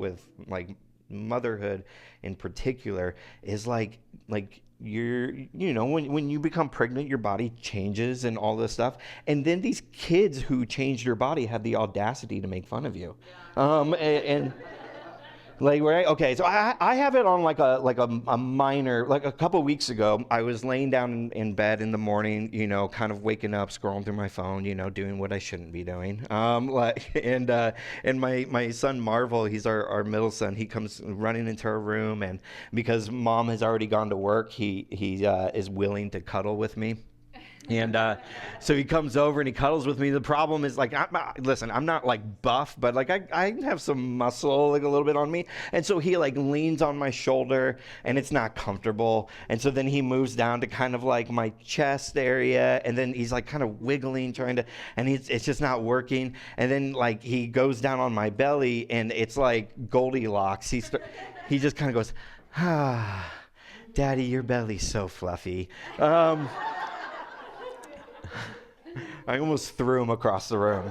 with like motherhood in particular is like when you become pregnant, your body changes and all this stuff, and then these kids who changed your body have the audacity to make fun of you. And like, right? Okay, so I have it on like a minor, like a couple weeks ago, I was laying down in bed in the morning, kind of waking up, scrolling through my phone, doing what I shouldn't be doing. And my son Marvel, he's our middle son, he comes running into our room, and because mom has already gone to work, he is willing to cuddle with me. And so he comes over and he cuddles with me. The problem is, like, listen, I'm not like buff, but like I have some muscle, like a little bit on me. And so he like leans on my shoulder, and it's not comfortable. And so then he moves down to kind of like my chest area, and then he's like kind of wiggling, and it's just not working. And then like he goes down on my belly, and it's like Goldilocks. He just kind of goes, ah, Daddy, your belly's so fluffy. I almost threw him across the room.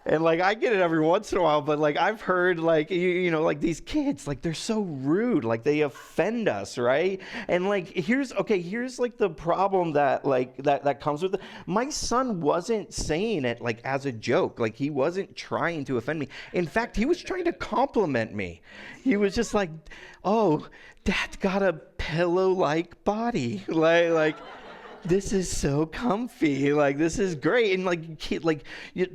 And I get it every once in a while, but like I've heard like like these kids, like they're so rude, like they offend us, right? And like here's like the problem that comes with it. My son wasn't saying it like as a joke, like he wasn't trying to offend me. In fact, he was trying to compliment me. He was just like, "Oh, Dad's got a pillow-like body," like. This is so comfy. Like, this is great. And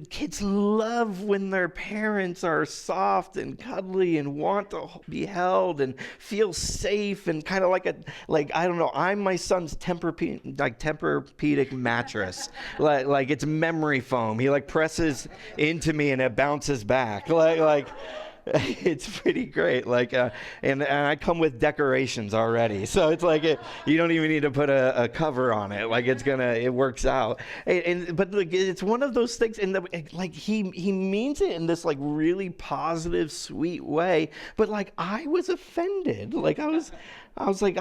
kids love when their parents are soft and cuddly and want to be held and feel safe and kind of I don't know. I'm my son's Tempur-Pedic mattress. like it's memory foam. He like presses into me and it bounces back. Like it's pretty great. And I come with decorations already, so it's like you don't even need to put a cover on it. Like it works out. But like it's one of those things, and like he means it in this like really positive, sweet way. But like I was offended. Like I was like,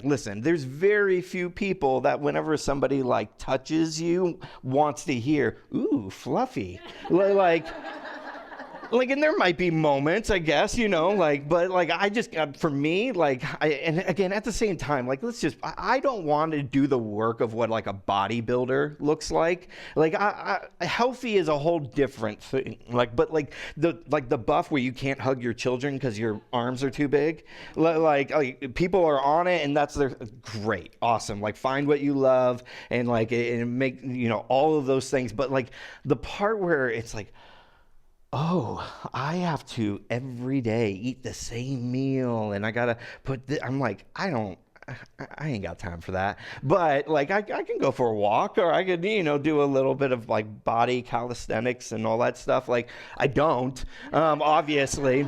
listen, there's very few people that whenever somebody like touches you wants to hear, ooh, fluffy, Like, and there might be moments, I guess, but like, I just, for me, and again, at the same time, like, I don't want to do the work of what like a bodybuilder looks like. Like, healthy is a whole different thing. Like, but like the buff where you can't hug your children because your arms are too big, like people are on it, and that's great, awesome. Like, find what you love and like, and make, all of those things. But like the part where it's like, oh, I have to every day eat the same meal, and I gotta I'm like, I ain't got time for that. But like, I can go for a walk, or I could, do a little bit of like body calisthenics and all that stuff. Like, I don't, obviously.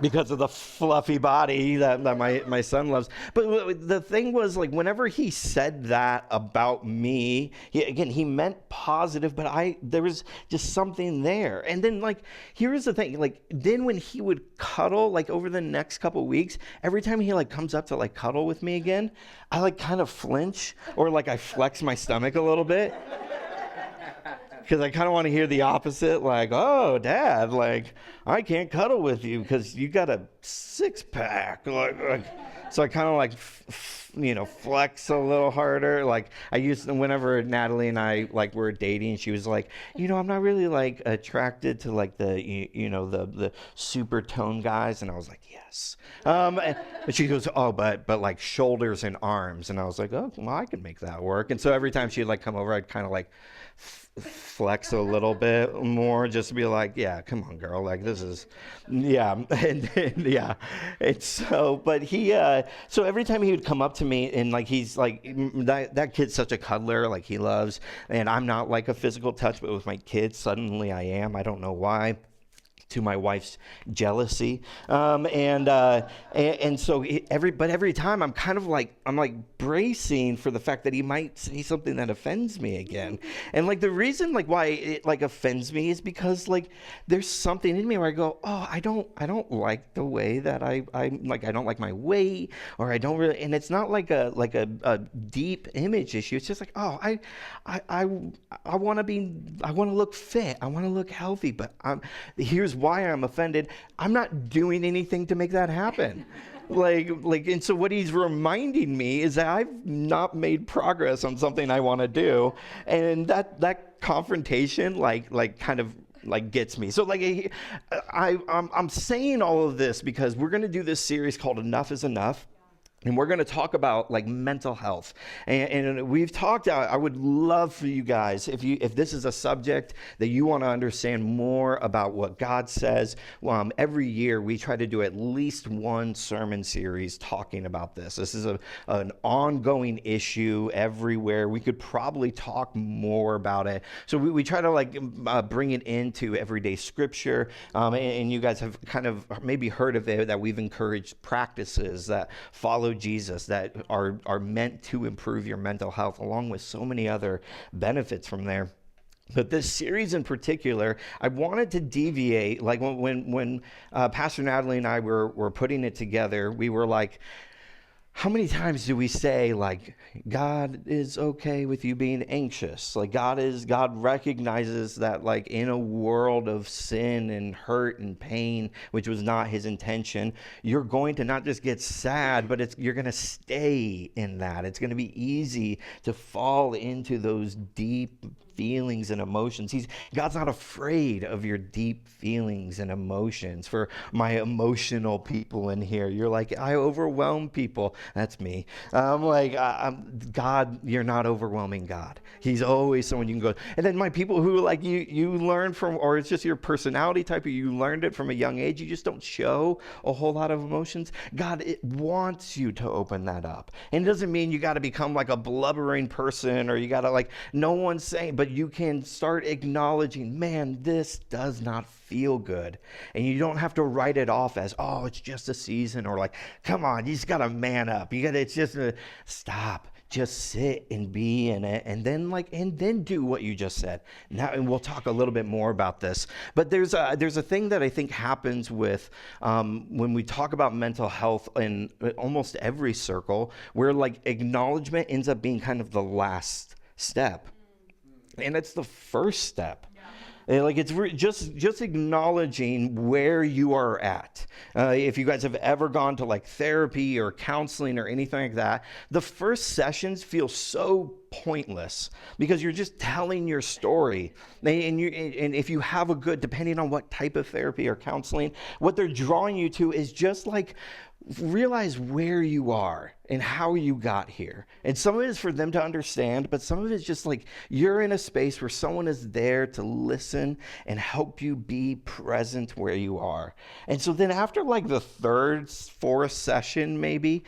Because of the fluffy body that my son loves. But the thing was, like, whenever he said that about me, he meant positive, but there was just something there. And then, like, here's the thing, like, then when he would cuddle, like, over the next couple weeks, every time he, like, comes up to, like, cuddle with me again, I, like, kind of flinch, or, like, I flex my stomach a little bit. Because I kind of want to hear the opposite, like, oh, Dad, like, I can't cuddle with you because you got a six-pack. So I kind of like, flex a little harder. Like, whenever Natalie and I, like, were dating, she was like, I'm not really, like, attracted to, like, the super tone guys. And I was like, yes. And she goes, oh, but like, shoulders and arms. And I was like, oh, well, I can make that work. And so every time she'd, like, come over, I'd kind of, like, flex a little bit more, just to be like, yeah, come on, girl, like, this is, yeah. And so, but so every time he would come up to me, and like, he's like, that kid's such a cuddler, like, he loves, and I'm not like a physical touch, but with my kids, suddenly I am. I don't know why, to my wife's jealousy. And so every time I'm like bracing for the fact that he might say something that offends me again. And like the reason like why it like offends me is because like there's something in me where I go, oh, I don't like the way that I like, I don't like my weight, or I don't really, and it's not like a deep image issue. It's just like, oh, I want to look fit. I want to look healthy, but here's why I'm offended. I'm not doing anything to make that happen. And so what he's reminding me is that I've not made progress on something I want to do, and that confrontation kind of gets me. So I'm saying all of this because we're going to do this series called Enough is Enough. And we're going to talk about mental health, and we've talked. I would love for you guys, if this is a subject that you want to understand more about what God says. Every year we try to do at least one sermon series talking about this. This is an ongoing issue everywhere. We could probably talk more about it. So we try to bring it into everyday scripture. And you guys have kind of maybe heard of it, that we've encouraged practices that follow Jesus that are meant to improve your mental health, along with so many other benefits from there. But this series in particular, I wanted to deviate. When Pastor Natalie and I were putting it together, we were like, how many times do we say, God is okay with you being anxious? God recognizes that, in a world of sin and hurt and pain, which was not his intention, you're going to not just get sad, but you're going to stay in that. It's going to be easy to fall into those deep feelings and emotions. God's not afraid of your deep feelings and emotions. For my emotional people in here, you're like, I overwhelm people. That's me. God, you're not overwhelming God. He's always someone you can go. And then my people who you learn from, or it's just your personality type, or you learned it from a young age, you just don't show a whole lot of emotions. God, it wants you to open that up. And it doesn't mean you got to become a blubbering person, or you got to no one's saying, but you can start acknowledging, man, this does not feel good. And you don't have to write it off as, oh, it's just a season, or come on, you just got to man up. It's just stop. Just sit and be in it, and then do what you just said. Now, and we'll talk a little bit more about this. But there's a thing that I think happens with when we talk about mental health in almost every circle, where acknowledgement ends up being kind of the last step, and it's the first step. It's just acknowledging where you are at. If you guys have ever gone to therapy or counseling or anything like that, the first sessions feel so pointless because you're just telling your story. And if you have a good, depending on what type of therapy or counseling, what they're drawing you to is just realize where you are and how you got here. And some of it is for them to understand, but some of it is just you're in a space where someone is there to listen and help you be present where you are. And so then after the third, fourth session, maybe,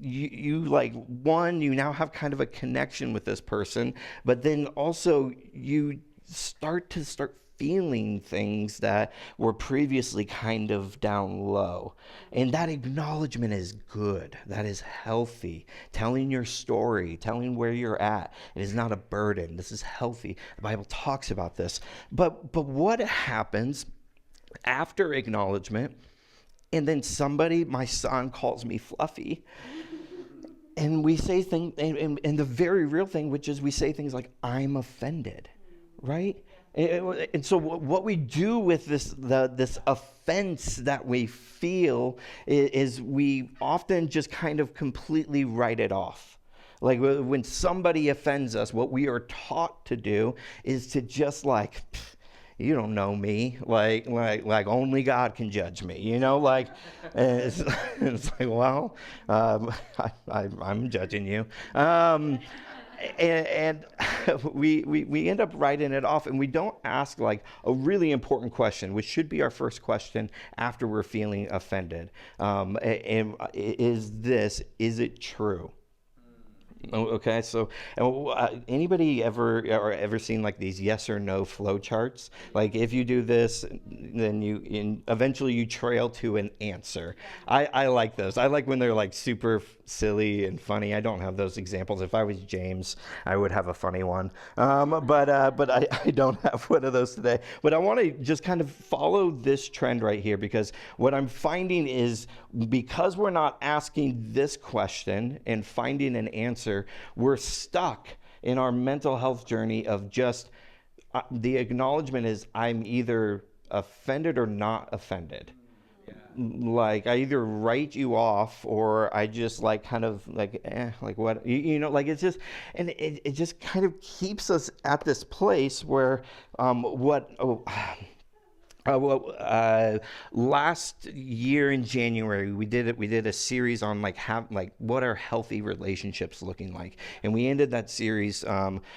you now have kind of a connection with this person, but then also you start feeling things that were previously kind of down low. And that acknowledgement is good. That is healthy. Telling your story, telling where you're at. It is not a burden. This is healthy. The Bible talks about this. But what happens after acknowledgement, and then my son calls me fluffy, and we say things, and the very real thing, which is we say things like, I'm offended, right? And so what we do with this offense that we feel is we often just kind of completely write it off. When somebody offends us, what we are taught to do is to just you don't know me, only God can judge me, it's well, I'm judging you. And we end up writing it off, and we don't ask a really important question, which should be our first question after we're feeling offended. And is it true? Okay, so anybody ever seen these yes or no flow charts? If you do this, then eventually you trail to an answer. I like those. I like when they're super silly and funny. I don't have those examples. If I was James, I would have a funny one. But I don't have one of those today. But I want to just kind of follow this trend right here, because what I'm finding is, because we're not asking this question and finding an answer, we're stuck in our mental health journey of just the acknowledgement is, I'm either offended or not offended. Like I either write you off or I just like kind of like like what like it's just, and it just kind of keeps us at this place where last year in January, we did a series on like what are healthy relationships looking like, and we ended that series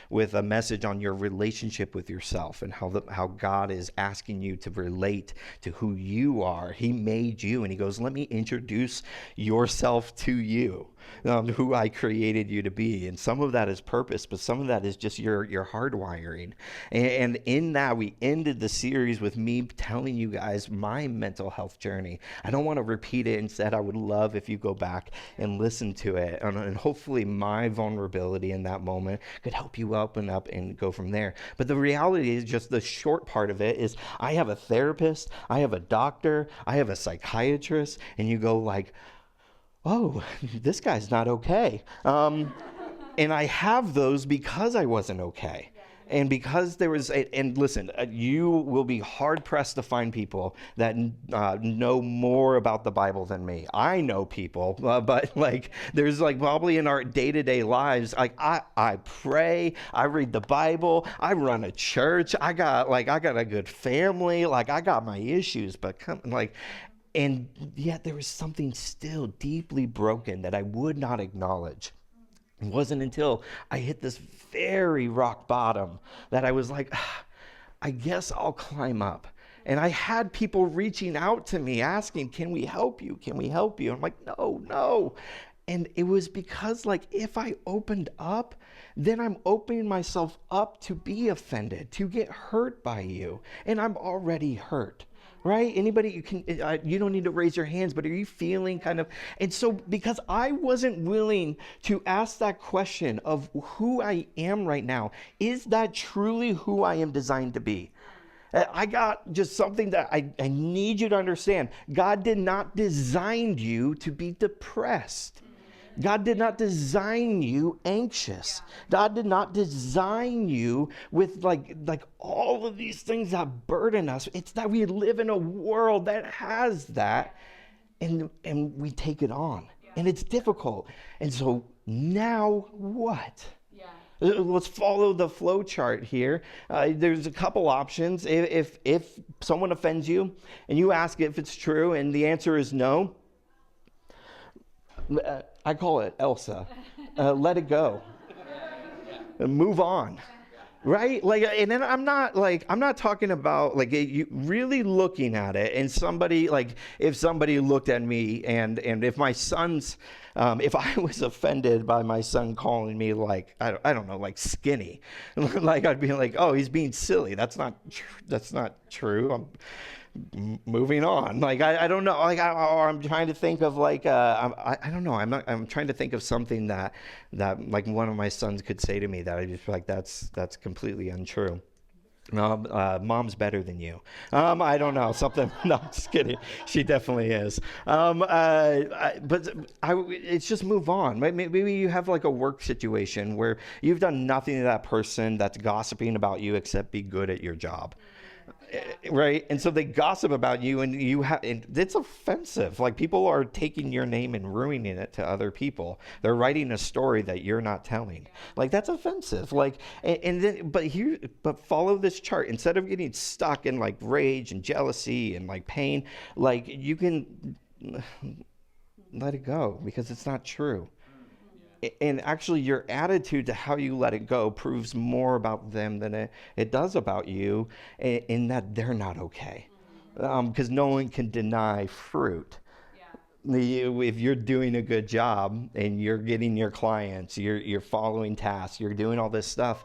with a message on your relationship with yourself and how God is asking you to relate to who you are. He made you, and he goes, let me introduce yourself to you. Who I created you to be. And some of that is purpose, but some of that is just your hardwiring. And in that, we ended the series with me telling you guys my mental health journey. I don't want to repeat it. Instead, I would love if you go back and listen to it. And hopefully my vulnerability in that moment could help you open up and go from there. But the reality is, just the short part of it is, I have a therapist, I have a doctor, I have a psychiatrist, and you go like, oh, this guy's not okay. And I have those because I wasn't okay. And because there was, and listen, you will be hard pressed to find people that know more about the Bible than me. I know people, but like there's like probably in our day-to-day lives, like I pray, I read the Bible, I run a church, I got a good family, like I got my issues, but and yet there was something still deeply broken that I would not acknowledge. It wasn't until I hit this very rock bottom that I was like, I guess I'll climb up. And I had people reaching out to me asking, can we help you? Can we help you? I'm like, no. And it was because like if I opened up, then I'm opening myself up to be offended, to get hurt by you. And I'm already hurt. Right? Anybody, you don't need to raise your hands, but are you feeling kind of, and so because I wasn't willing to ask that question of who I am right now, is that truly who I am designed to be? I got just something that I need you to understand. God did not design you to be depressed. God did not design you anxious. God did not design you with like all of these things that burden us. It's that we live in a world that has that, and we take it on. And it's difficult. And so now what? Let's follow the flow chart here. There's a couple options. If someone offends you and you ask if it's true and the answer is no, I call it Elsa. Let it go. Move on. Right? Like, and then I'm not talking about like you really looking at it, and somebody like if somebody looked at me and if my son's if I was offended by my son calling me like I don't know, like skinny, like I'd be like, oh, he's being silly. That's not true. I'm moving on. Like I don't know. Like I'm trying to think of like I don't know. I'm trying to think of something that like one of my sons could say to me that I just feel like that's completely untrue. Mom's better than you. I don't know, something. No, I'm just kidding. She definitely is. It's just move on. Maybe you have like a work situation where you've done nothing to that person that's gossiping about you except be good at your job. Right? And so they gossip about you, and it's offensive. Like people are taking your name and ruining it to other people. They're writing a story that you're not telling. Like that's offensive. Like, but follow this chart. Instead of getting stuck in like rage and jealousy and like pain, like you can let it go because it's not true. And actually your attitude to how you let it go proves more about them than it does about you, in that they're not okay. Because no one can deny fruit. If you're doing a good job and you're getting your clients, you're following tasks, you're doing all this stuff,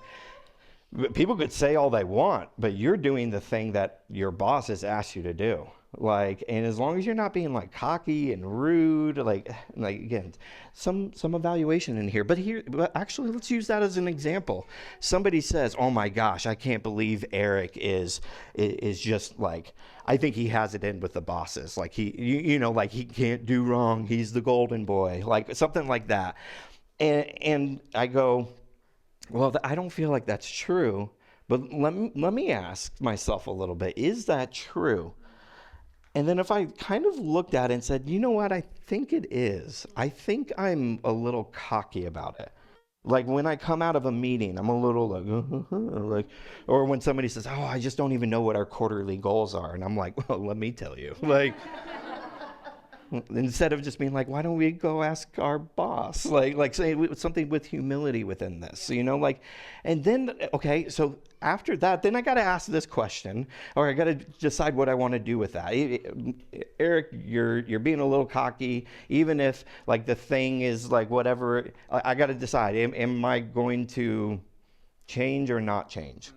people could say all they want, but you're doing the thing that your boss has asked you to do. Like, and as long as you're not being like cocky and rude, like again, some evaluation in here. But actually, let's use that as an example. Somebody says, "Oh my gosh, I can't believe Eric is just like, I think he has it in with the bosses. Like like he can't do wrong. He's the golden boy." Like something like that. And I go, well, I don't feel like that's true. But let me ask myself a little bit, is that true? And then if I kind of looked at it and said, you know what, I think it is. I think I'm a little cocky about it. Like when I come out of a meeting, I'm a little like, or when somebody says, oh, I just don't even know what our quarterly goals are. And I'm like, well, let me tell you. Like, instead of just being like, why don't we go ask our boss? Like say something with humility within this, like, and then, okay, so after that, then I got to ask this question, or I got to decide what I want to do with that. Eric, you're being a little cocky, even if like the thing is like whatever, I got to decide, am I going to change or not change?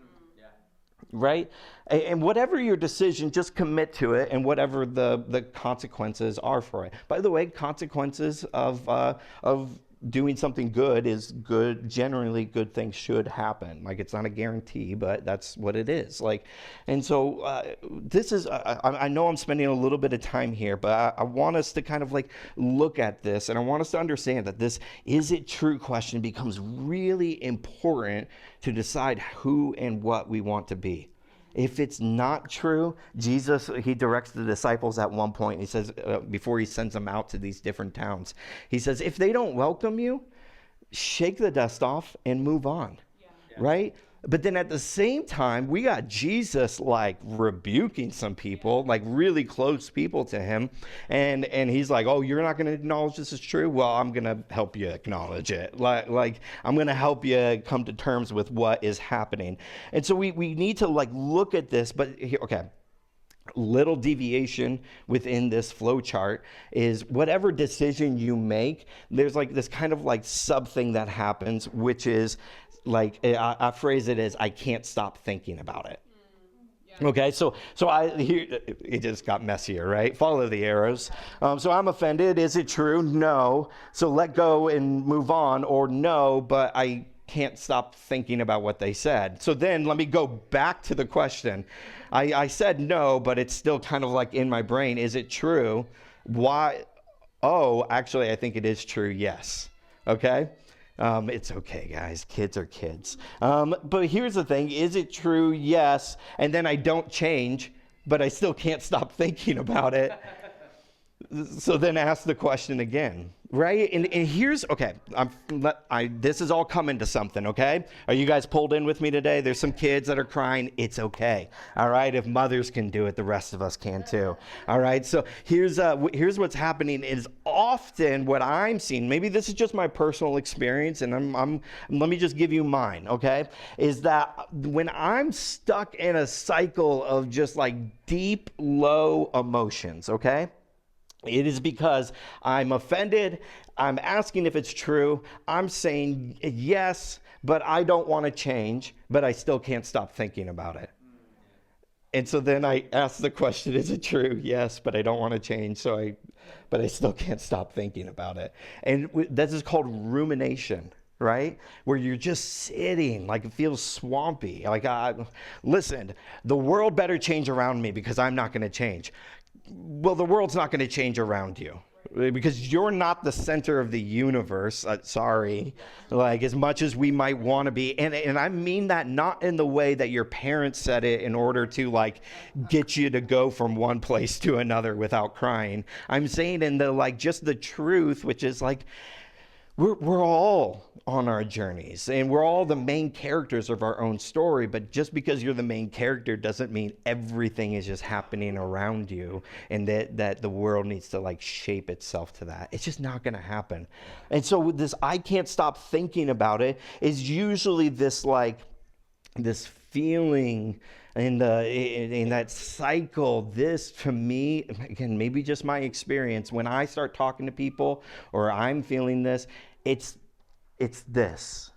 Right? And whatever your decision, just commit to it, and whatever the consequences are for it. By the way, consequences of doing something good is good. Generally, good things should happen. Like, it's not a guarantee, but that's what it is. Like, and so this is, I know I'm spending a little bit of time here, but I want us to kind of like look at this, and I want us to understand that this is it true question becomes really important to decide who and what we want to be. If it's not true, Jesus, he directs the disciples at one point. He says, before he sends them out to these different towns, he says, if they don't welcome you, shake the dust off and move on. Right? But then at the same time, we got Jesus like rebuking some people, like really close people to him. And he's like, oh, you're not going to acknowledge this is true? Well, I'm going to help you acknowledge it. Like I'm going to help you come to terms with what is happening. And so we need to like look at this. But here, okay, little deviation within this flow chart is whatever decision you make, there's like this kind of like sub thing that happens, which is like, I phrase it as, I can't stop thinking about it. Okay, so it just got messier, right? Follow the arrows. So I'm offended. Is it true? No. So let go and move on, or no, but I can't stop thinking about what they said. So then let me go back to the question. I said no, but it's still kind of like in my brain. Is it true? Why? Oh, actually, I think it is true. Yes. Okay. It's okay, guys. Kids are kids. But here's the thing. Is it true? Yes. And then I don't change, but I still can't stop thinking about it. So then ask the question again, right? And here's, okay, this is all coming to something, okay? Are you guys pulled in with me today? There's some kids that are crying. It's okay, all right? If mothers can do it, the rest of us can too, all right? So here's what's happening is often what I'm seeing, maybe this is just my personal experience, and let me just give you mine, okay? Is that when I'm stuck in a cycle of just like deep, low emotions, okay? It is because I'm offended, I'm asking if it's true, I'm saying yes, but I don't want to change, but I still can't stop thinking about it. And so then I ask the question, is it true? Yes, but I don't want to change, but I still can't stop thinking about it. And this is called rumination, right? Where you're just sitting, like it feels swampy. Like, listen, the world better change around me because I'm not going to change. Well, the world's not going to change around you because you're not the center of the universe. Sorry, like as much as we might want to be. And I mean that not in the way that your parents said it in order to like get you to go from one place to another without crying. I'm saying in the like just the truth, which is like we're all on our journeys and we're all the main characters of our own story, but just because you're the main character doesn't mean everything is just happening around you and that the world needs to like shape itself to that. It's just not going to happen. And so with this, I can't stop thinking about it is usually this like this feeling in that cycle. This to me, again, maybe just my experience, when I start talking to people or I'm feeling this, it's this,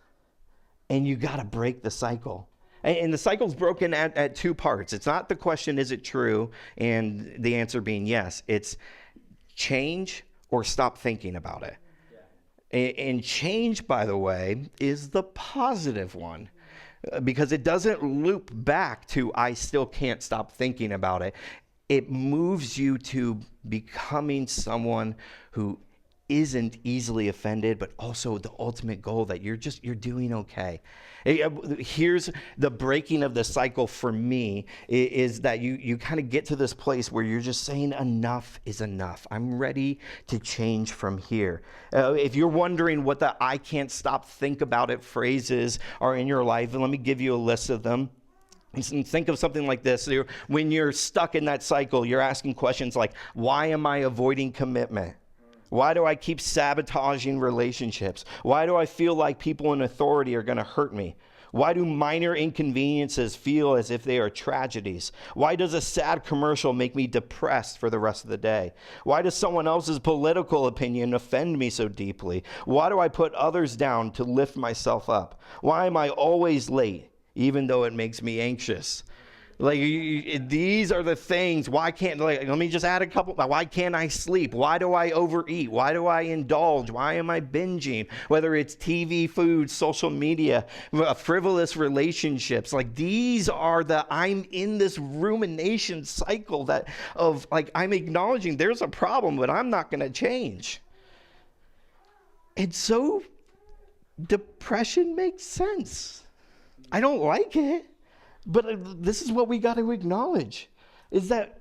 and you got to break the cycle. And the cycle's broken at two parts. It's not the question, is it true? And the answer being yes. It's change or stop thinking about it. Yeah. And change, by the way, is the positive one because it doesn't loop back to I still can't stop thinking about it. It moves you to becoming someone who isn't easily offended, but also the ultimate goal that you're doing okay. Here's the breaking of the cycle for me is that you kind of get to this place where you're just saying enough is enough. I'm ready to change from here. If you're wondering what the I can't stop think about it phrases are in your life, let me give you a list of them. And think of something like this. When you're stuck in that cycle, you're asking questions like, why am I avoiding commitment? Why do I keep sabotaging relationships? Why do I feel like people in authority are going to hurt me? Why do minor inconveniences feel as if they are tragedies? Why does a sad commercial make me depressed for the rest of the day? Why does someone else's political opinion offend me so deeply? Why do I put others down to lift myself up? Why am I always late, even though it makes me anxious? Like, these are the things. Why can't, let me just add a couple. Why can't I sleep? Why do I overeat? Why do I indulge? Why am I binging? Whether it's TV, food, social media, frivolous relationships. Like, these are I'm in this rumination cycle I'm acknowledging there's a problem, but I'm not going to change. And so depression makes sense. I don't like it. But this is what we got to acknowledge, is that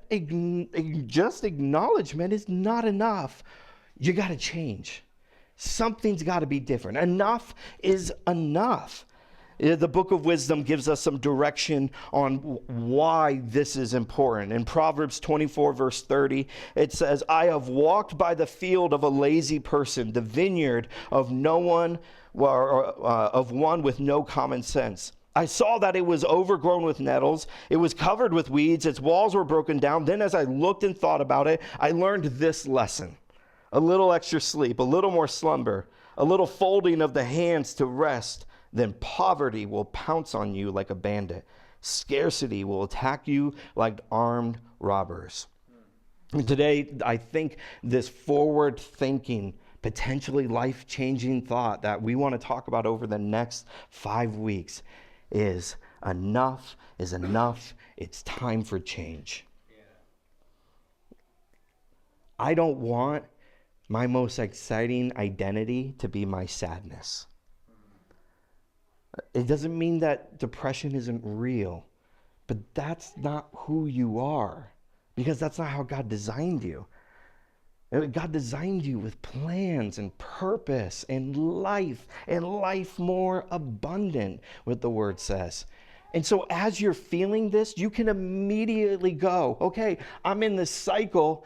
just acknowledgement is not enough. You got to change. Something's got to be different. Enough is enough. The Book of Wisdom gives us some direction on why this is important. In Proverbs 24, verse 30, it says, I have walked by the field of a lazy person, the vineyard of one with no common sense. I saw that it was overgrown with nettles. It was covered with weeds. Its walls were broken down. Then as I looked and thought about it, I learned this lesson. A little extra sleep, a little more slumber, a little folding of the hands to rest, then poverty will pounce on you like a bandit. Scarcity will attack you like armed robbers. And today, I think this forward-thinking, potentially life-changing thought that we want to talk about over the next 5 weeks is enough is enough. It's time for change. I don't want my most exciting identity to be my sadness. It doesn't mean that depression isn't real, but that's not who you are, because that's not how God designed you. God designed you with plans and purpose and life more abundant, what the word says. And so as you're feeling this, you can immediately go, okay, I'm in this cycle.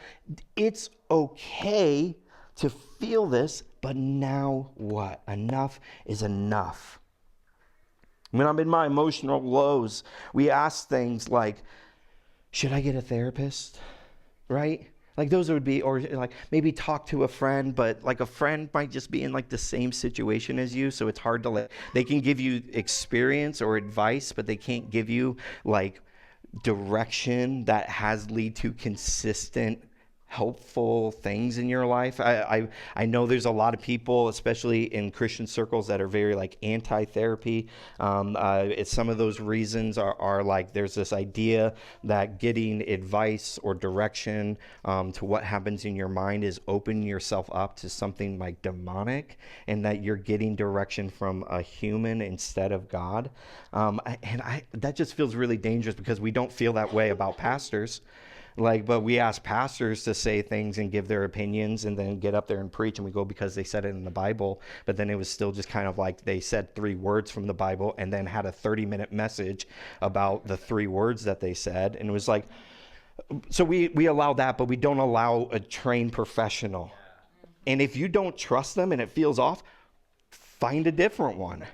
It's okay to feel this, but now what? Enough is enough. When I'm in my emotional lows, we ask things like, should I get a therapist? Right? Like those would be, or like maybe talk to a friend, but like a friend might just be in like the same situation as you. So it's hard to they can give you experience or advice, but they can't give you like direction that has lead to consistent, helpful things in your life. I know there's a lot of people, especially in Christian circles, that are very like anti-therapy. Some of those reasons are like there's this idea that getting advice or direction to what happens in your mind is opening yourself up to something like demonic, and that you're getting direction from a human instead of God. That just feels really dangerous, because we don't feel that way about pastors. But we ask pastors to say things and give their opinions and then get up there and preach, and we go because they said it in the Bible. But then it was still just kind of like they said 3 words from the Bible and then had a 30-minute message about the 3 words that they said. And it was like, so we allow that, but we don't allow a trained professional. And if you don't trust them and it feels off, find a different one.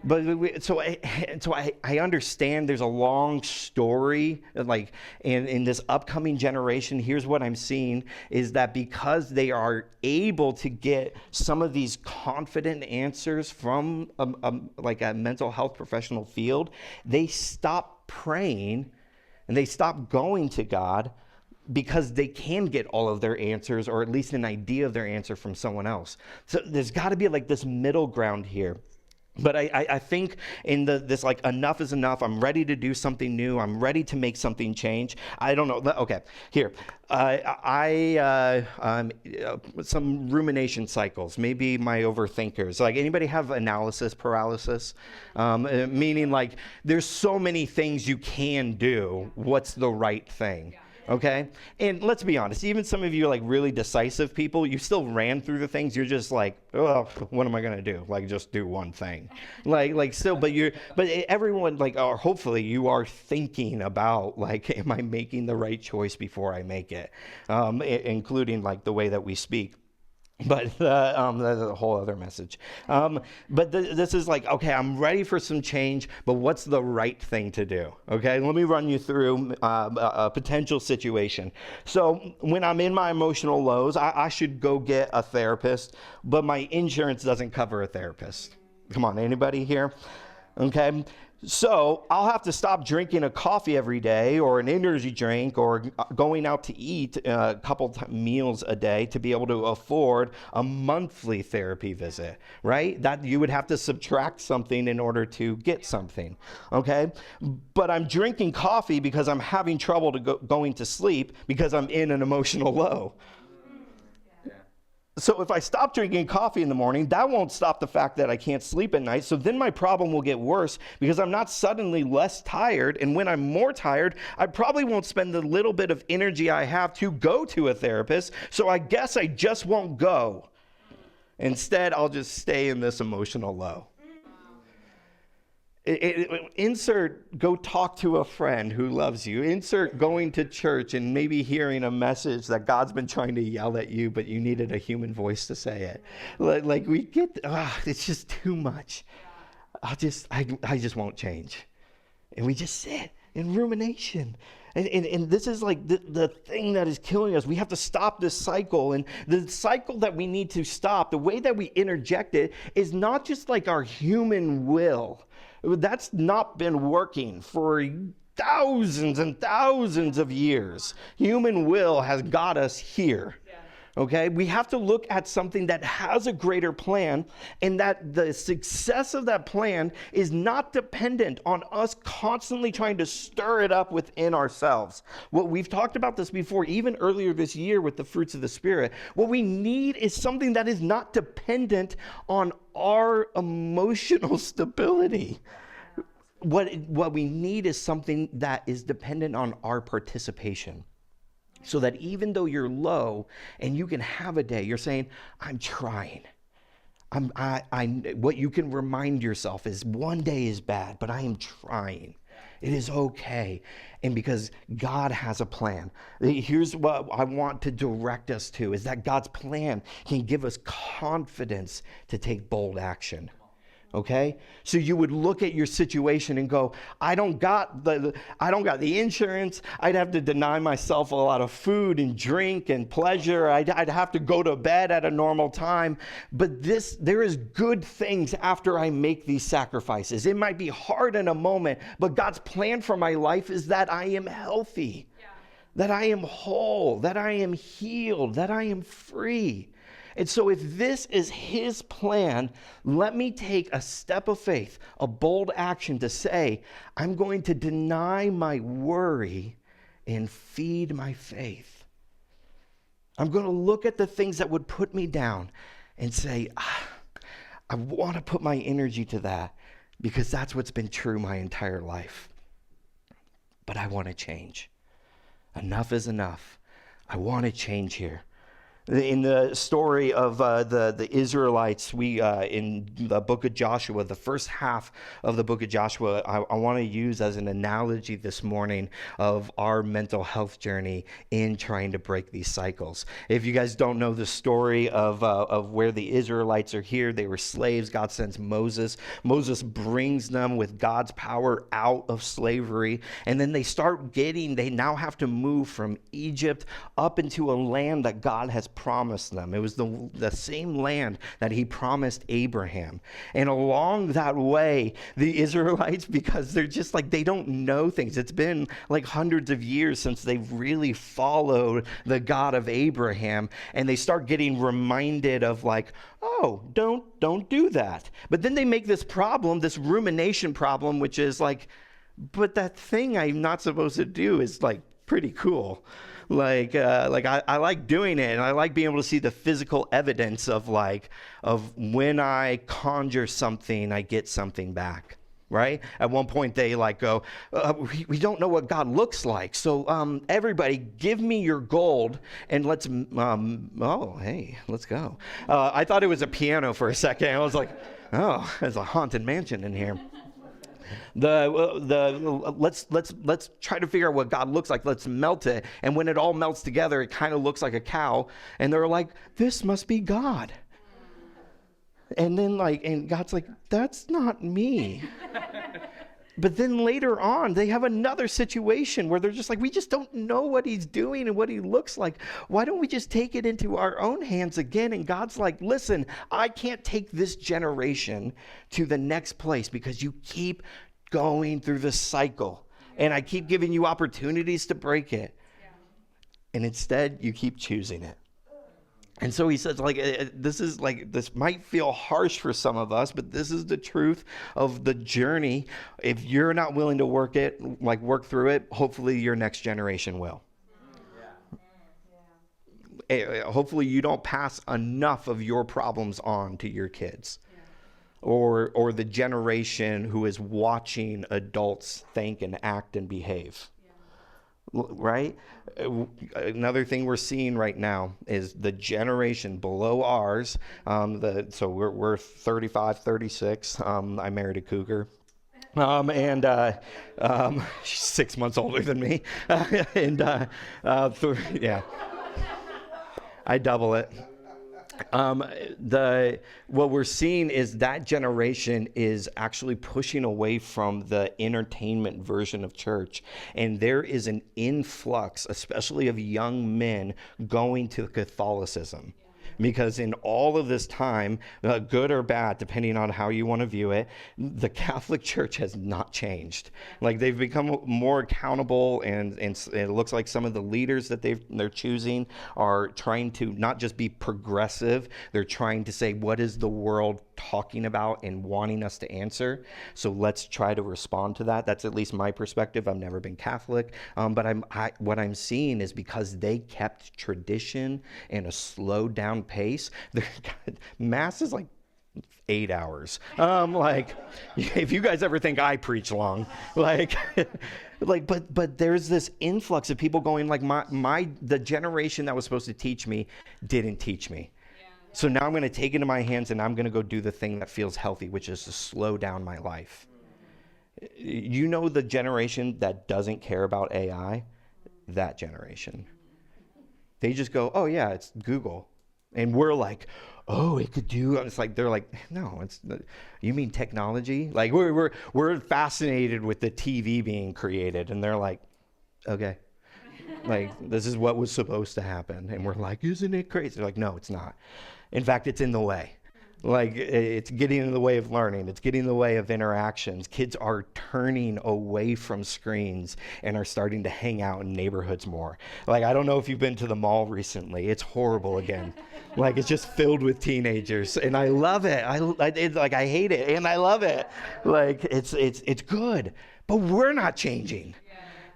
But so I understand there's a long story, like, and in this upcoming generation, here's what I'm seeing is that because they are able to get some of these confident answers from a mental health professional field, they stop praying and they stop going to God, because they can get all of their answers, or at least an idea of their answer, from someone else. So there's got to be like this middle ground here. But I think in this, like, enough is enough. I'm ready to do something new. I'm ready to make something change. I don't know. Okay, here. Some rumination cycles, maybe my overthinkers. Like, anybody have analysis paralysis? Meaning, like, there's so many things you can do. What's the right thing? Okay? And let's be honest, even some of you, like, really decisive people, you still ran through the things. You're just like, oh, what am I going to do? Like, just do one thing. Like still, but everyone, like, or hopefully you are thinking about, like, am I making the right choice before I make it? Including, like, the way that we speak. But that's a whole other message. But this is like, okay, I'm ready for some change, but what's the right thing to do? Okay, let me run you through a potential situation. So when I'm in my emotional lows, I should go get a therapist, but my insurance doesn't cover a therapist. Come on, anybody here? Okay. So I'll have to stop drinking a coffee every day or an energy drink or going out to eat a couple meals a day to be able to afford a monthly therapy visit, right? That you would have to subtract something in order to get something, okay? But I'm drinking coffee because I'm having trouble going to sleep because I'm in an emotional low. So if I stop drinking coffee in the morning, that won't stop the fact that I can't sleep at night. So then my problem will get worse because I'm not suddenly less tired. And when I'm more tired, I probably won't spend the little bit of energy I have to go to a therapist. So I guess I just won't go. Instead, I'll just stay in this emotional low. Insert go talk to a friend who loves you. Insert going to church and maybe hearing a message that God's been trying to yell at you, but you needed a human voice to say it. Like we get, it's just too much. I just won't change. And we just sit in rumination. And this is like the thing that is killing us. We have to stop this cycle. And the cycle that we need to stop, the way that we interject it, is not just like our human will. That's not been working for thousands and thousands of years. Human will has got us here. Okay, we have to look at something that has a greater plan, and that the success of that plan is not dependent on us constantly trying to stir it up within ourselves. What we've talked about this before, even earlier this year with the fruits of the Spirit. What we need is something that is not dependent on our emotional stability. What we need is something that is dependent on our participation. So that even though you're low and you can have a day, you're saying, I'm trying. What you can remind yourself is one day is bad, but I am trying. It is okay. And because God has a plan. Here's what I want to direct us to, is that God's plan can give us confidence to take bold action. Okay? So you would look at your situation and go, I don't got the insurance. I'd have to deny myself a lot of food and drink and pleasure. I'd have to go to bed at a normal time. But there is good things after I make these sacrifices. It might be hard in a moment, but God's plan for my life is that I am healthy, that I am whole, that I am healed, that I am free. And so if this is his plan, let me take a step of faith, a bold action to say, I'm going to deny my worry and feed my faith. I'm going to look at the things that would put me down and say, I want to put my energy to that because that's what's been true my entire life. But I want to change. Enough is enough. I want to change here. In the story of the Israelites, in the book of Joshua, the first half of the book of Joshua, I want to use as an analogy this morning of our mental health journey in trying to break these cycles. If you guys don't know the story of where the Israelites are here, they were slaves. God sends Moses. Moses brings them with God's power out of slavery. And then they now have to move from Egypt up into a land that God has promised them. It was the same land that he promised Abraham. And along that way, the Israelites, because they're just like, they don't know things. It's been like hundreds of years since they've really followed the God of Abraham. And they start getting reminded of like, oh, don't do that. But then they make this problem, this rumination problem, which is like, but that thing I'm not supposed to do is like pretty cool. I like doing it, and I like being able to see the physical evidence of when I conjure something, I get something back. Right? At one point, they go, we don't know what God looks like. So everybody, give me your gold, and let's. Let's go. I thought it was a piano for a second. I was like, oh, there's a haunted mansion in here. Let's try to figure out what God looks like. Let's melt it. And when it all melts together, it kind of looks like a cow. And they're like, this must be God. And then and God's like, that's not me. But then later on, they have another situation where they're just like, we just don't know what he's doing and what he looks like. Why don't we just take it into our own hands again? And God's like, listen, I can't take this generation to the next place because you keep going through the cycle. And I keep giving you opportunities to break it. And instead, you keep choosing it. And so he says, this might feel harsh for some of us, but this is the truth of the journey. If you're not willing to work through it, hopefully your next generation will. Hopefully you don't pass enough of your problems on to your kids. Or the generation who is watching adults think and act and behave. Right? Another thing we're seeing right now is the generation below ours. So we're 35, 36. I married a cougar. She's 6 months older than me. I double it. What we're seeing is that generation is actually pushing away from the entertainment version of church. And there is an influx, especially of young men, going to Catholicism. Because in all of this time, good or bad, depending on how you want to view it, the Catholic Church has not changed. They've become more accountable, and it looks like some of the leaders that they're choosing are trying to not just be progressive, they're trying to say, what is the world talking about and wanting us to answer? So let's try to respond to that. That's at least my perspective. I've never been Catholic, but what I'm seeing is because they kept tradition and a slowed down pace. Mass is 8 hours. If you guys ever think I preach long, but there's this influx of people going the generation that was supposed to teach me didn't teach me. So now I'm going to take it into my hands and I'm going to go do the thing that feels healthy, which is to slow down my life. You know, the generation that doesn't care about AI, that generation. They just go, oh yeah, it's Google. And we're like, oh, it could do, it's they're like, no, you mean technology? We're fascinated with the TV being created. And they're like, okay, this is what was supposed to happen. And we're like, isn't it crazy? They're like, no, it's not. In fact, it's in the way. It's getting in the way of learning. It's getting in the way of interactions. Kids are turning away from screens and are starting to hang out in neighborhoods more. I don't know if you've been to the mall recently. It's horrible again. It's just filled with teenagers, and I love it. I hate it, and I love it. It's good, but we're not changing.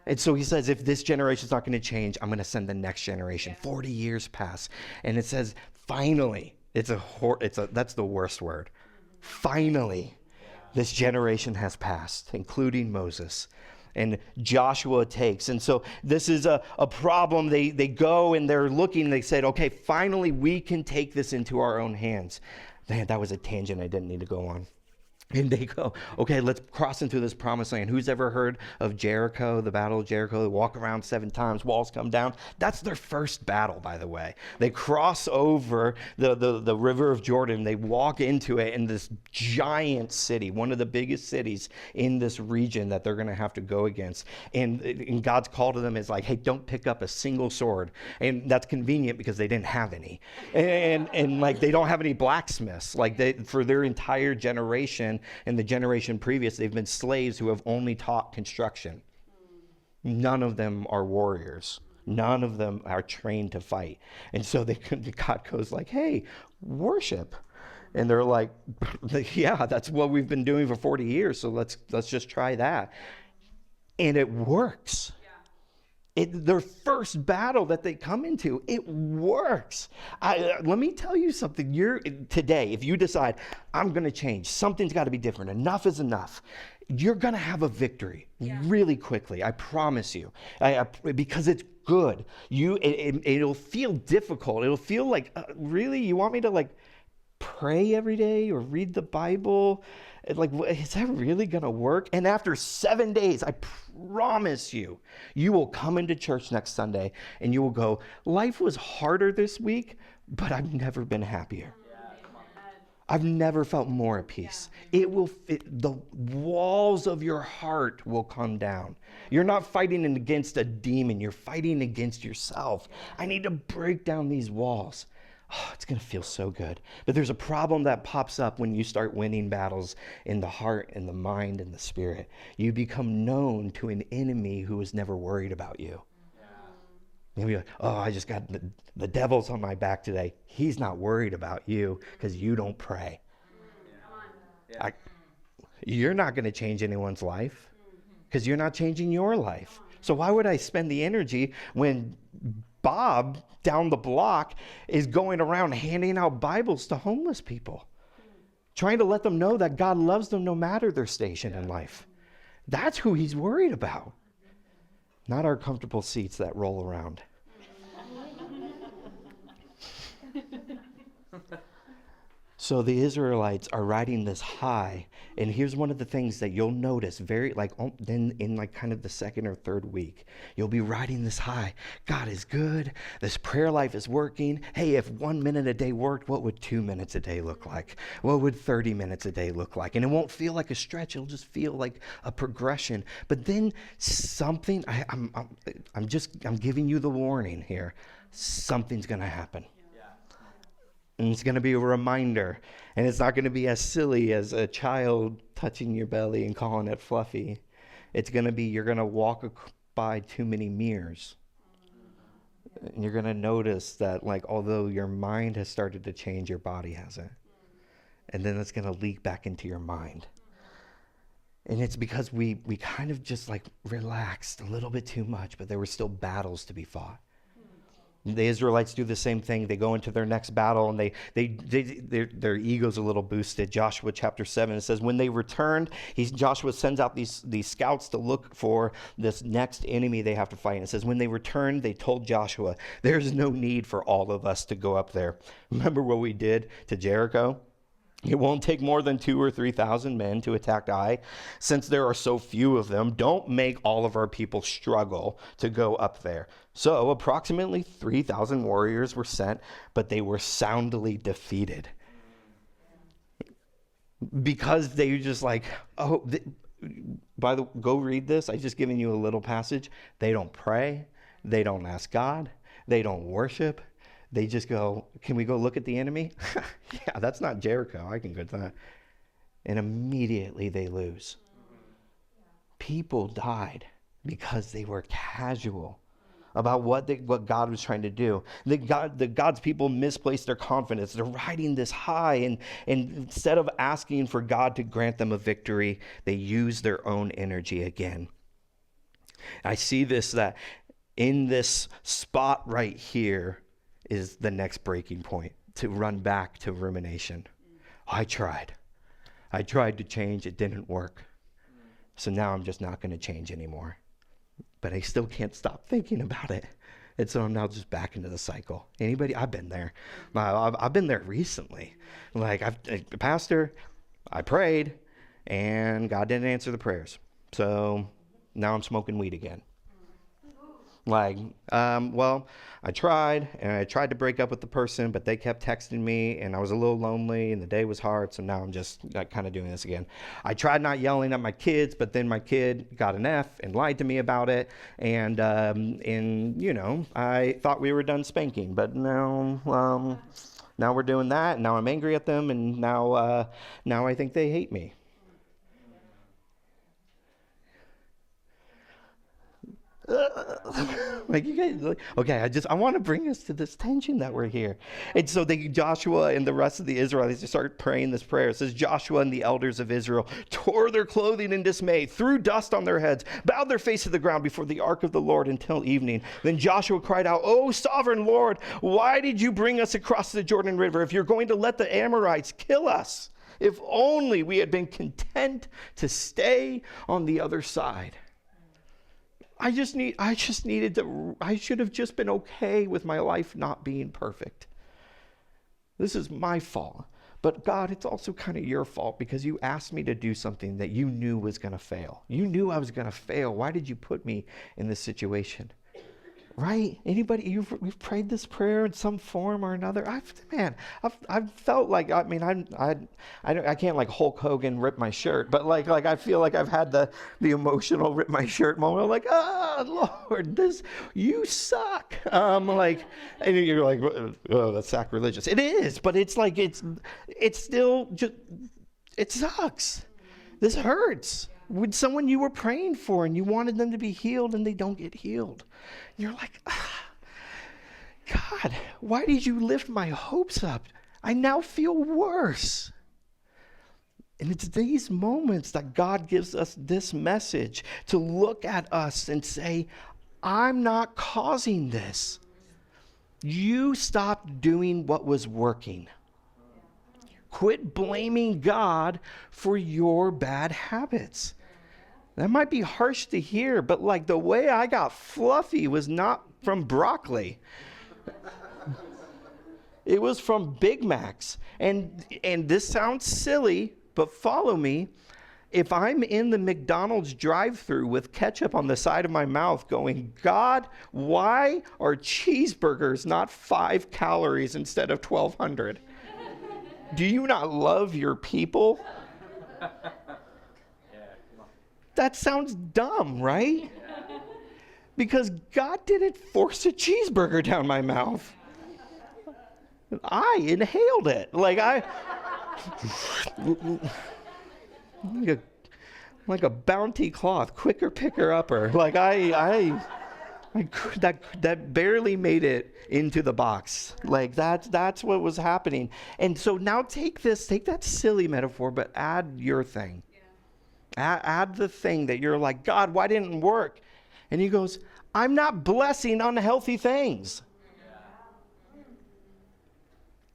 And so he says, if this generation's not going to change, I'm going to send the next generation. 40 years pass, and it says, finally. That's the worst word. Finally, this generation has passed, including Moses. And Joshua takes. And so this is a problem. They go and they're looking. They said, okay, finally we can take this into our own hands. Man, that was a tangent I didn't need to go on. And they go, okay, let's cross into this promised land. Who's ever heard of Jericho, the battle of Jericho? They walk around 7 times, walls come down. That's their first battle, by the way. They cross over the river of Jordan. They walk into it in this giant city, one of the biggest cities in this region that they're going to have to go against. And God's call to them is like, hey, don't pick up a single sword. And that's convenient because they didn't have any. And like, they don't have any blacksmiths. Like, for their entire generation, and the generation previous, they've been slaves who have only taught construction. None of them are warriors. None of them are trained to fight. And so God goes like, hey, worship. And they're like, yeah, that's what we've been doing for 40 years. So let's just try that. And it works. Their first battle that they come into, it works. Let me tell you something. Today, if you decide, I'm going to change, something's got to be different, enough is enough, you're going to have a victory really quickly. I promise you. Because it's good. It'll feel difficult. It'll feel like, really? You want me to like pray every day or read the Bible? Like, is that really going to work? And after 7 days, I promise you, you will come into church next Sunday and you will go, life was harder this week, but I've never been happier. I've never felt more at peace. The walls of your heart will come down. You're not fighting against a demon. You're fighting against yourself. I need to break down these walls. Oh, it's going to feel so good. But there's a problem that pops up when you start winning battles in the heart and the mind and the spirit. You become known to an enemy who was never worried about you. You'll be like, oh, I just got the devil's on my back today. He's not worried about you because you don't pray. You're not going to change anyone's life because you're not changing your life. So why would I spend the energy when Bob down the block is going around handing out Bibles to homeless people, trying to let them know that God loves them no matter their station in life? That's who he's worried about, not our comfortable seats that roll around. So the Israelites are riding this high, and here's one of the things that you'll notice then in like kind of the second or third week, you'll be riding this high. God is good. This prayer life is working. Hey, if 1 minute a day worked, what would 2 minutes a day look like? What would 30 minutes a day look like? And it won't feel like a stretch. It'll just feel like a progression. But then something, I'm giving you the warning here. Something's going to happen. And it's going to be a reminder. And it's not going to be as silly as a child touching your belly and calling it fluffy. It's going to be, you're going to walk by too many mirrors. And you're going to notice that, like, although your mind has started to change, your body hasn't. And then it's going to leak back into your mind. And it's because we kind of just like relaxed a little bit too much, but there were still battles to be fought. The Israelites do the same thing. They go into their next battle, and their ego's a little boosted. Joshua chapter 7, it says, when they returned, Joshua sends out these scouts to look for this next enemy they have to fight. And it says, when they returned, they told Joshua, there's no need for all of us to go up there. Remember what we did to Jericho? It won't take more than 2,000 or 3,000 men to attack Ai. Since there are so few of them, don't make all of our people struggle to go up there. So approximately 3,000 warriors were sent, but they were soundly defeated. Because they were just like, go read this. I just given you a little passage. They don't pray. They don't ask God. They don't worship. They just go, can we go look at the enemy? Yeah, that's not Jericho. I can go to that. And immediately they lose. People died because they were casual about what God was trying to do. God's people misplaced their confidence. They're riding this high, and instead of asking for God to grant them a victory, they use their own energy again. I see this, that in this spot right here is the next breaking point, to run back to rumination. I tried to change. It didn't work. So now I'm just not going to change anymore. But I still can't stop thinking about it. And so I'm now just back into the cycle. Anybody? I've been there. I've been there recently. Like, Pastor, I prayed. and God didn't answer the prayers. So now I'm smoking weed again. Like, well, I tried to break up with the person, but they kept texting me, and I was a little lonely, and the day was hard, so now I'm just kind of doing this again. I tried not yelling at my kids, but then my kid got an F and lied to me about it, and you know, I thought we were done spanking, but now we're doing that, and now I'm angry at them, and now I think they hate me. Like, you guys, okay, I want to bring us to this tension that we're here. And so Joshua and the rest of the Israelites start praying this prayer. It says, Joshua and the elders of Israel tore their clothing in dismay, threw dust on their heads, bowed their face to the ground before the ark of the Lord until evening. Then Joshua cried out, "O sovereign Lord, why did you bring us across the Jordan River if you're going to let the Amorites kill us? If only we had been content to stay on the other side." I should have just been okay with my life not being perfect. This is my fault. But God, it's also kind of your fault because you asked me to do something that you knew was going to fail. You knew I was going to fail. Why did you put me in this situation? Right? Anybody, you've prayed this prayer in some form or another? I've felt like, I mean, I can't like Hulk Hogan rip my shirt, but like I feel like I've had the emotional rip my shirt moment. Like, Lord, you suck. And you're like, oh, that's sacrilegious. It is, but it's like, it's still just, it sucks. This hurts. With someone you were praying for and you wanted them to be healed and they don't get healed. You're like, God, why did you lift my hopes up? I now feel worse. And it's these moments that God gives us this message to look at us and say, I'm not causing this. You stopped doing what was working. Quit blaming God for your bad habits. That might be harsh to hear, but like the way I got fluffy was not from broccoli. It was from Big Macs. And this sounds silly, but follow me. If I'm in the McDonald's drive-thru with ketchup on the side of my mouth going, God, why are cheeseburgers not 5 calories instead of 1,200? Do you not love your people? That sounds dumb, right? Because God didn't force a cheeseburger down my mouth. I inhaled it. Like like a bounty cloth, quicker picker upper. Like that barely made it into the box. Like that's what was happening. And so now take that silly metaphor, but add your thing. Add the thing that you're like, God, why didn't it work? And he goes, I'm not blessing unhealthy things.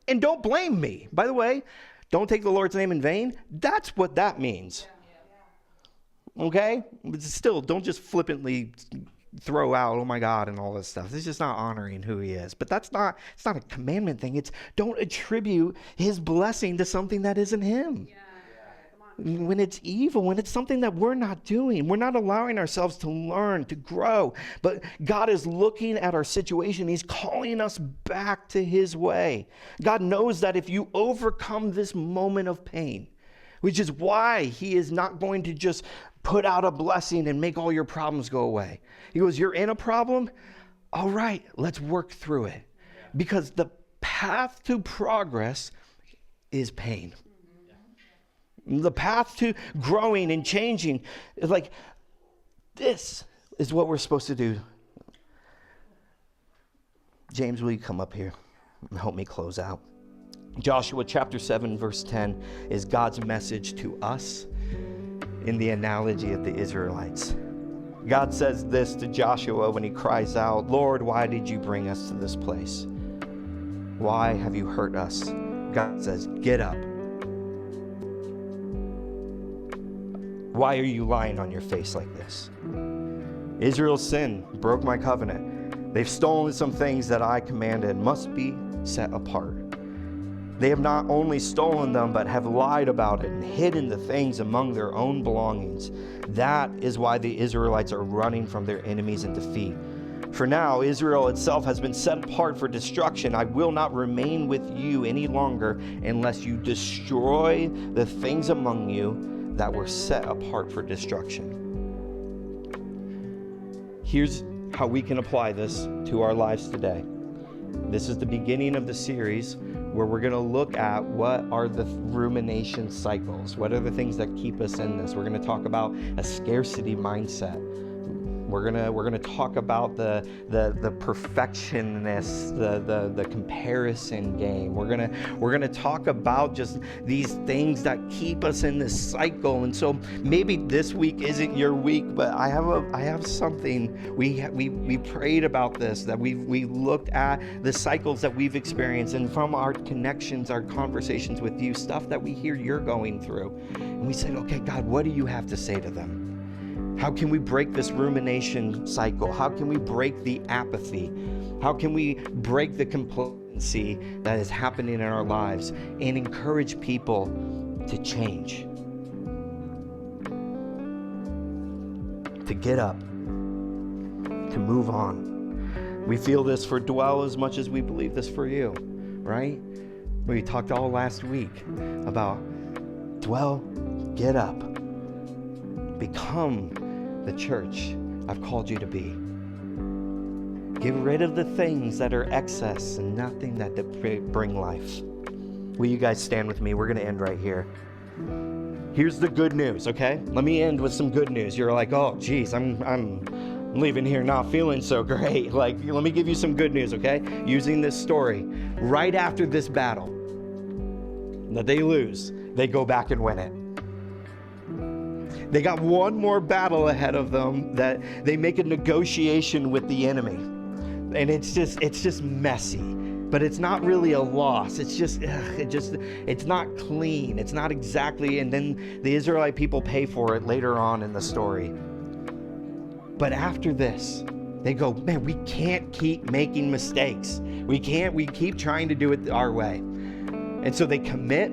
And don't blame me. By the way, don't take the Lord's name in vain. That's what that means. Okay? But still, don't just flippantly throw out, oh my God, and all this stuff. It's just not honoring who he is. But it's not a commandment thing. It's don't attribute his blessing to something that isn't him. Yeah. When it's evil, when it's something that we're not doing, we're not allowing ourselves to learn, to grow. But God is looking at our situation. He's calling us back to his way. God knows that if you overcome this moment of pain, which is why he is not going to just put out a blessing and make all your problems go away. He goes, you're in a problem? All right, let's work through it. Because the path to progress is pain. The path to growing and changing is like, this is what we're supposed to do. James, will you come up here and help me close out? Joshua chapter 7, verse 10 is God's message to us in the analogy of the Israelites. God says this to Joshua when he cries out, Lord, why did you bring us to this place? Why have you hurt us? God says, get up. Why are you lying on your face like this? Israel's sin broke my covenant. They've stolen some things that I commanded must be set apart. They have not only stolen them, but have lied about it and hidden the things among their own belongings. That is why the Israelites are running from their enemies in defeat. For now, Israel itself has been set apart for destruction. I will not remain with you any longer unless you destroy the things among you that were set apart for destruction. Here's how we can apply this to our lives today. This is the beginning of the series where we're going to look at what are the rumination cycles. What are the things that keep us in this? We're going to talk about a scarcity mindset. We're gonna talk about the perfectionist, the comparison game. We're gonna talk about just these things that keep us in this cycle. And so maybe this week isn't your week, but I have something. We prayed about this, that we looked at the cycles that we've experienced, and from our connections, our conversations with you, stuff that we hear you're going through, and we said, okay, God, what do you have to say to them? How can we break this rumination cycle? How can we break the apathy? How can we break the complacency that is happening in our lives and encourage people to change? To get up, to move on. We feel this for Dwell as much as we believe this for you, right? We talked all last week about Dwell, get up. Become the church I've called you to be. Get rid of the things that are excess and nothing that bring life. Will you guys stand with me? We're going to end right here. Here's the good news, okay? Let me end with some good news. You're like, oh, geez, I'm leaving here not feeling so great. Like, let me give you some good news, okay? Using this story, right after this battle that they lose, they go back and win it. They got one more battle ahead of them that they make a negotiation with the enemy. And it's just messy, but it's not really a loss. It's not clean. It's not exactly, and then the Israelite people pay for it later on in the story. But after this, they go, man, we can't keep making mistakes. We keep trying to do it our way. And so they commit.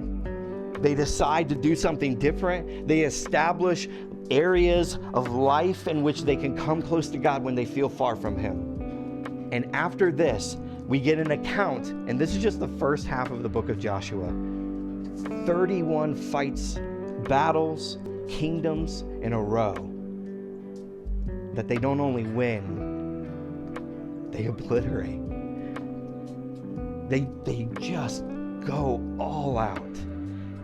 They decide to do something different. They establish areas of life in which they can come close to God when they feel far from Him. And after this, we get an account, and this is just the first half of the book of Joshua. 31 fights, battles, kingdoms in a row that they don't only win, they obliterate. They just go all out.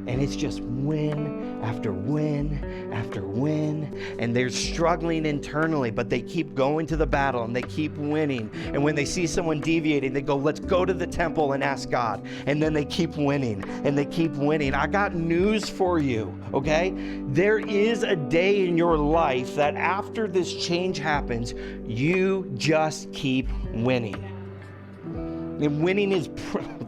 And it's just win after win after win. And they're struggling internally, but they keep going to the battle and they keep winning. And when they see someone deviating, they go, let's go to the temple and ask God. And then they keep winning and they keep winning. I got news for you, okay? There is a day in your life that after this change happens, you just keep winning. And winning is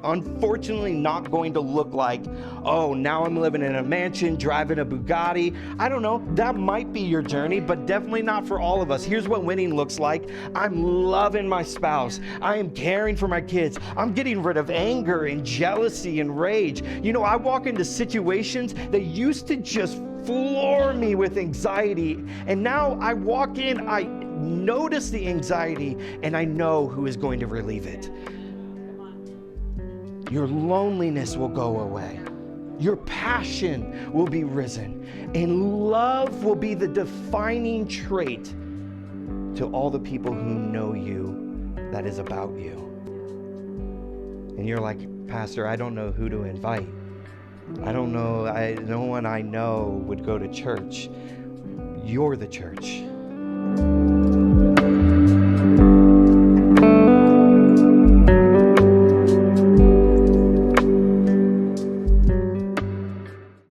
unfortunately not going to look like, oh, now I'm living in a mansion, driving a Bugatti. I don't know. That might be your journey, but definitely not for all of us. Here's what winning looks like. I'm loving my spouse. I am caring for my kids. I'm getting rid of anger and jealousy and rage. You know, I walk into situations that used to just floor me with anxiety. And now I walk in, I notice the anxiety, and I know who is going to relieve it. Your loneliness will go away. Your passion will be risen. And love will be the defining trait to all the people who know you that is about you. And you're like, Pastor, I don't know who to invite. I don't know, no one I know would go to church. You're the church.